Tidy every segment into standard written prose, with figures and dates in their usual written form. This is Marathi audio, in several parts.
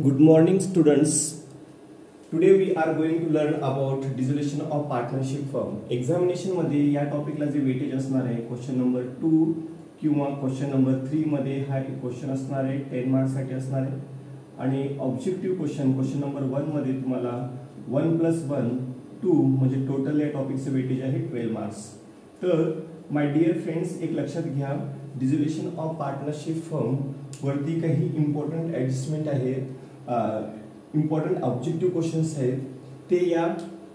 Good morning, students. Today we are going to learn about dissolution of partnership firm. Examination मध्ये या टॉपिकला जे वेटेज असणार आहे क्वेश्चन नंबर 2 किंवा क्वेश्चन नंबर 3 मध्ये हा एक क्वेश्चन असणार आहे 10 मार्क्स साठी असणार आहे आणि ऑब्जेक्टिव्ह क्वेश्चन नंबर 1 मध्ये तुम्हाला 1 + 1 2 म्हणजे टोटल या टॉपिकचे वेटेज आहे 12 मार्क्स. तर माय डियर फ्रेंड्स, एक लक्षात घ्या, डिसोल्यूशन ऑफ पार्टनरशिप फर्म वरती काही इम्पॉर्टंट ॲडजस्टमेंट आहेत, इम्पॉर्टंट ऑब्जेक्टिव्ह क्वेश्चन्स आहेत, ते या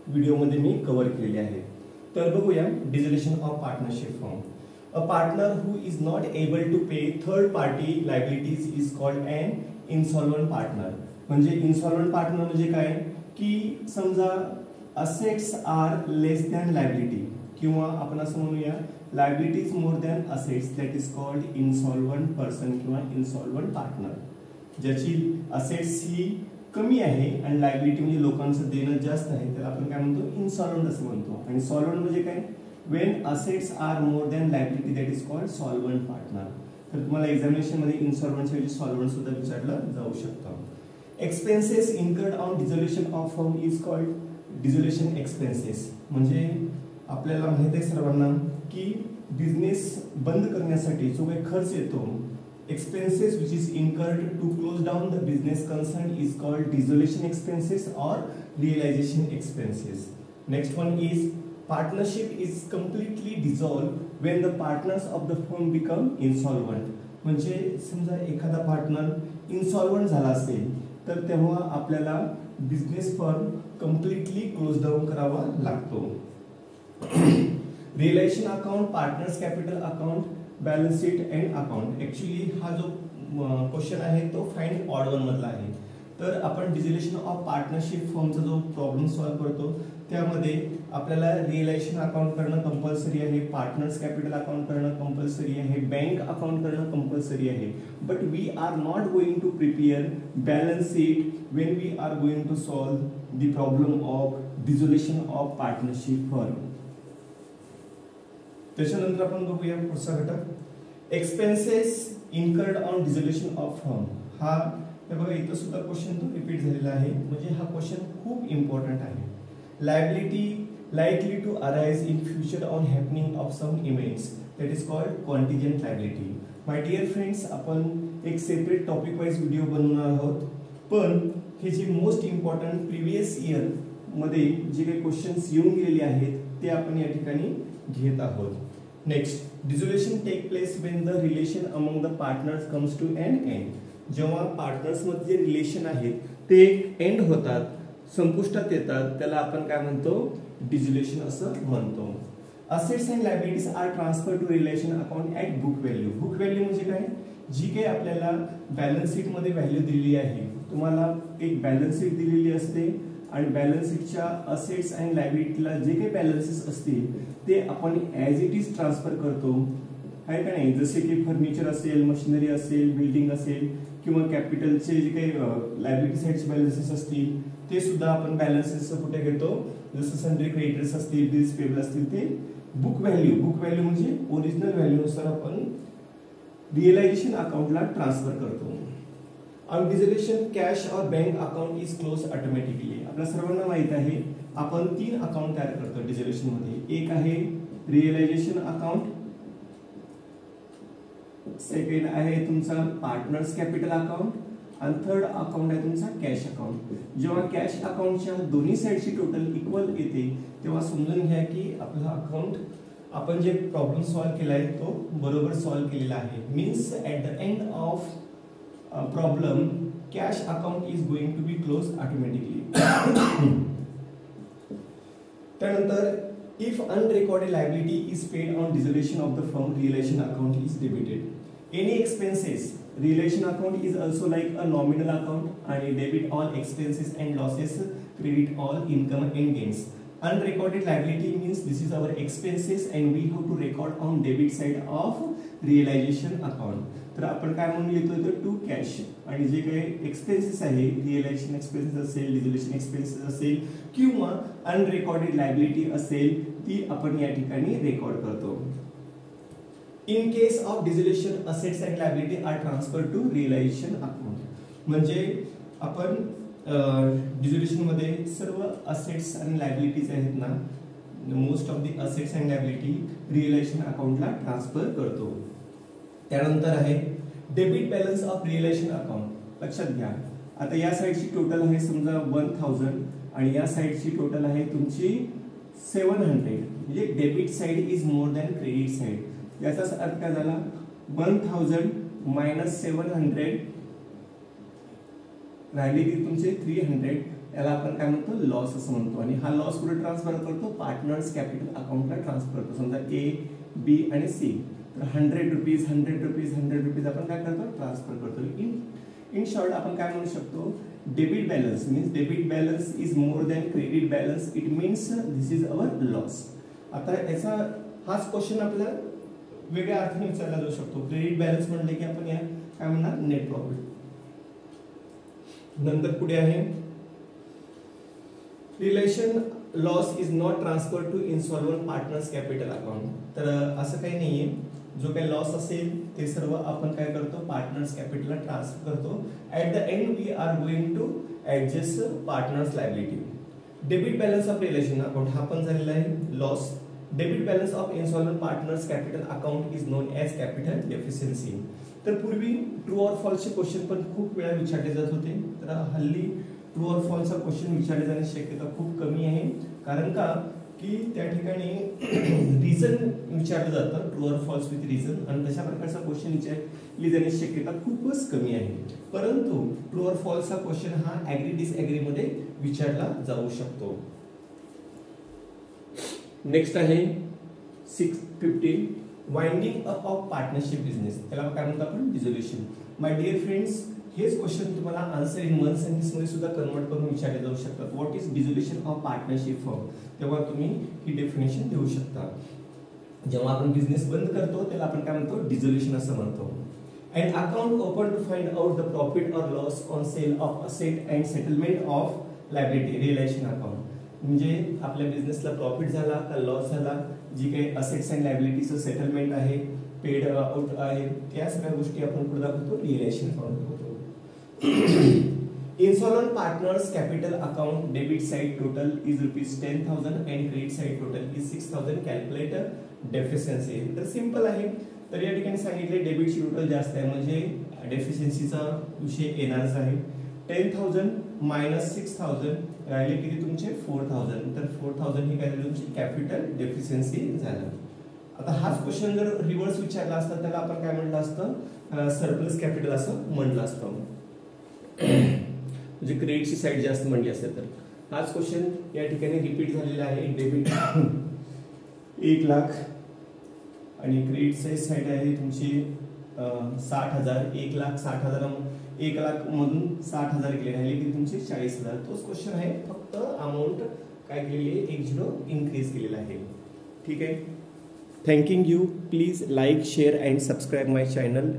व्हिडिओमध्ये मी कव्हर केलेले आहेत. तर बघूया dissolution of partnership firm. A partner who is not able to pay third party liabilities is called an insolvent partner. म्हणजे इन्सॉल्वंट पार्टनर म्हणजे काय की समजा assets are less than liability किंवा आपण असं म्हणूया liabilities more than assets, that is called insolvent person किंवा इन्सॉल्वंट पार्टनर. ज्याची असेट्स ही कमी आहे आणि लायबिलिटी म्हणजे लोकांचं देणं जास्त आहे त्याला आपण काय म्हणतो, इन्सॉल्वंट असं म्हणतो. आणि सॉल्वंट म्हणजे काय, Wien assets are more than liability that is called solvent partner. तर तुम्हाला एक्झामिनेशन मध्ये इन्सॉल्वंट ऐवजी सॉल्वंट सुद्धा विचारलं जाऊ शकतं. Expenses incurred on dissolution of firm is called dissolution expenses. म्हणजे आपल्याला माहित आहे सर्वांना की बिझनेस बंद करण्यासाठी जो काही खर्च येतो, expenses which is incurred to close down the business concern is called dissolution expenses or realization expenses. Next one is partnership is completely dissolved when the partners of the firm become insolvent. म्हणजे समजा एखादा पार्टनर इन्सॉल्वंट झाला असेल तर तेव्हा आपल्याला business firm completely close down करावा लागतो. Realisation account, partners capital account, balance sheet and account. Actually हा जो क्वेश्चन आहे तो फाइंड ऑड वन मधला आहे. तर आपण डिसोल्यूशन ऑफ पार्टनरशिप फर्मचा जो प्रॉब्लेम सॉल्व्ह करतो त्यामध्ये आपल्याला रिलेशन अकाउंट करणं कंपल्सरी आहे, पार्टनर्स कॅपिटल अकाउंट करणं कंपल्सरी आहे, बँक अकाउंट करणं कंपल्सरी आहे. But we are not going to prepare balance sheet when we are going to solve the problem of dissolution of partnership firm. त्याच्यानंतर आपण बघूया पुढचा घटक expenses incurred on dissolution of firm. हा बघा इथं सुद्धा क्वेश्चन तो रिपीट झालेला आहे, म्हणजे हा क्वेश्चन खूप इम्पॉर्टंट आहे. Liability likely to arise in future on happening of some events that is called contingent liability. My dear friends, आपण एक सेपरेट टॉपिक वाइज व्हिडिओ बनवणार आहोत, पण हे जे मोस्ट इम्पॉर्टंट प्रिव्हियस इयर मध्ये जे काही क्वेश्चन्स येऊन गेलेले आहेत ते आपण या ठिकाणी घेत आहोत. Next, dissolution take place when the relation among the partners comes to an end. जेव्हा पार्टनर्स मध्ये जे रिलेशन आहेत ते एंड होतात, संपुष्टात येतात, त्याला आपण काय म्हणतो, डिसोल्यूशन असं म्हणतो. Assets and liabilities are transfer to relation account at book value. Book value म्हणजे काय, जी काही आपल्याला बॅलन्स शीट मध्ये व्हॅल्यू दिलेली आहे, तुम्हाला एक बॅलन्स शीट दिलेली असते आणि बॅलन्स शीटच्या असेट्स अँड लायबिलिटीला जे काही बॅलन्सेस असतील ते आपण ॲज इट इज ट्रान्सफर करतो, आहे का नाही. जसे की फर्निचर असेल, मशिनरी असेल, बिल्डिंग असेल किंवा कॅपिटलचे जे काही लायबिलिटी साईडचे बॅलन्सेस असतील ते सुद्धा आपण बॅलन्सेस कुठे घेतो, जसं सन्ड्री क्रेडिटर्स असतील, बिल्स पेबल असतील, ते बुक व्हॅल्यू म्हणजे ओरिजिनल व्हॅल्यूनुसार आपण रिअलायझेशन अकाउंटला ट्रान्सफर करतो. ऑन डिसोल्यूशन कॅश और bank account is close automatically. आपल्या सर्वांना माहित आहे आपण 3 अकाउंट तयार करतो डिसोल्यूशन मध्ये. एक आहे रिअलायझेशन अकाउंट, सेकंड आहे तुमचा पार्टनर्स कॅपिटल अकाउंट आणि थर्ड अकाउंट आहे तुमचा कॅश अकाउंट. जेव्हा कॅश अकाउंटच्या दोन्ही साईडची टोटल इक्वल येते तेव्हा समजून घ्या की आपला अकाउंट आपण जे प्रॉब्लेम सॉल्व्ह केलाय तो बरोबर सॉल्व्ह केलेला आहे. Means at the end of problem cash account is going to be close automatically. त्यानंतर if unrecorded liability is paid on dissolution of the firm, relation account is debited. Any expenses, relation account is also like a nominal account and debit all expenses and losses, credit all income and gains. Unrecorded liability means this is our expenses and we have to record on debit side of realization account. तर आपण काय म्हणून येतो तर टू कॅश, आणि जे काही एक्सपेन्सेस आहे, रिअलायझेशन एक्सपेन्सेस असेल, डिसोल्यूशन एक्सपेन्सेस असेल किंवा अनरेकॉर्डेड लायबिलिटी असेल ती आपण या ठिकाणी रेकॉर्ड करतो. In case of dissolution, assets and liability are transferred to realization account. म्हणजे आपण डिझोल्युशन मध्ये सर्व असेट्स आणि लायबिलिटीज आहेत ना, most of the assets and liability realisation अकाउंटला ट्रान्सफर करतो. त्यानंतर आहे debit balance of realisation account. लक्षात घ्या, आता या साईडची टोटल आहे समजा 1000 आणि या साईडची टोटल आहे तुमची 700. म्हणजे debit side is more than credit side. याचाच अर्थ काय झाला, 1000 मायनस 700 राहिलेली तुमचे 300, याला आपण काय म्हणतो, लॉस असं म्हणतो. आणि हा लॉस कुठे ट्रान्सफर करतो, पार्टनर्स कॅपिटल अकाउंटला ट्रान्सफर करतो. समजा ए, बी आणि सी, तर 100 रुपीज 100 रुपीज 100 रुपीज आपण काय करतो, ट्रान्सफर करतो. इन शॉर्ट आपण काय म्हणू शकतो, debit balance means debit balance is more than credit balance. It means this is our loss. आता याचा हाच क्वेश्चन आपल्याला वेगळ्या अर्थाने विचारला जाऊ शकतो. क्रेडिट बॅलन्स म्हणले की आपण या काय म्हणणार, नेट प्रॉफिट. नंतर पुढे आहे relation loss is not transfer to insolvent partners capital account. तर असं काही नाहीये, जो काही लॉस असेल ते सर्व आपण काय करतो, पार्टनर्स कॅपिटलला ट्रान्सफर करतो. At the end we are going to adjust partners liability. Debit balance of relation account हा पण झालेला आहे loss. Debit balance of insolvent partners capital account is known as capital deficiency. तर पूर्वी ट्रू ऑर फॉल्सचे क्वेश्चन पण खूप वेळा विचारले जात होते. तर हल्ली ट्रू ऑर फॉल्सचा क्वेश्चन विचारले जाण्याची शक्यता खूप कमी आहे. कारण का की त्या ठिकाणी रिझन विचारलं जातं, true or false with reason, आणि तशा प्रकारचा क्वेश्चन विचारली जाण्याची शक्यता खूपच कमी आहे. परंतु ट्रू ऑर फॉल्सचा क्वेश्चन हा ऍग्री डिसऍग्री मध्ये विचारला जाऊ शकतो. नेक्स्ट आहे 615 winding up of partnership business. त्याला काय म्हणतो आपण, डिझोल्युशन. माय डिअर फ्रेंड्स, हेच क्वेश्चन तुम्हाला आन्सर इन वन सेंटेन्स मध्ये सुद्धा कन्वर्ट करून विचारले जाऊ शकतात. What is dissolution of partnership firm. तेव्हा तुम्ही ही डेफिनेशन देऊ शकता. जेव्हा आपण बिझनेस बंद करतो त्याला आपण काय म्हणतो, डिझोल्युशन असं म्हणतो. And account open to find out the profit or loss on sale of asset and settlement of liability realisation account. म्हणजे आपल्या बिझनेसला प्रॉफिट झाला का लॉस झाला, जी काही असेट्स अँड लायबिलिटीचं सेटलमेंट आहे, पेड आउट आहे, त्या सगळ्या गोष्टी आपण पुढे दाखवतो, रिअलायझेशन अकाउंट दाखवतो. Insolvent partners capital account debit side total is ₹10,000 and credit side total is 6,000. Calculate deficiency. तर सिंपल आहे. तर या ठिकाणी सांगितले डेबिटची टोटल जास्त आहे म्हणजे डेफिशियन्सीचा विषय येणारच आहे. 10,000 मायनस 6,000 राहिले किती तुमचे 4,000. तर 4,000 ही काय झाली तुमची कॅपिटल डेफिशियन्सी झालं. आता हाच क्वेश्चन जर रिव्हर्स विचारला असता त्याला आपण काय म्हटलं असतं, सरप्लस कॅपिटल असं म्हटलं असतं. म्हणजे क्रेडिटची साईड जास्त म्हणली असेल तर हाच क्वेश्चन या ठिकाणी रिपीट झालेला आहे. डेबिट 1 लाख आणि क्रेडिट साईड आहे तुमची 60,000. 1,60,000 1 लाख मधून 60,000 गेले राहिले की तुमचे 40,000. तोच क्वेश्चन आहे, फक्त अमाऊंट काय केलेली आहे, 1 झिरो इन्क्रीज केलेला आहे. ठीक आहे. Thanking you. Please like, share and subscribe my channel.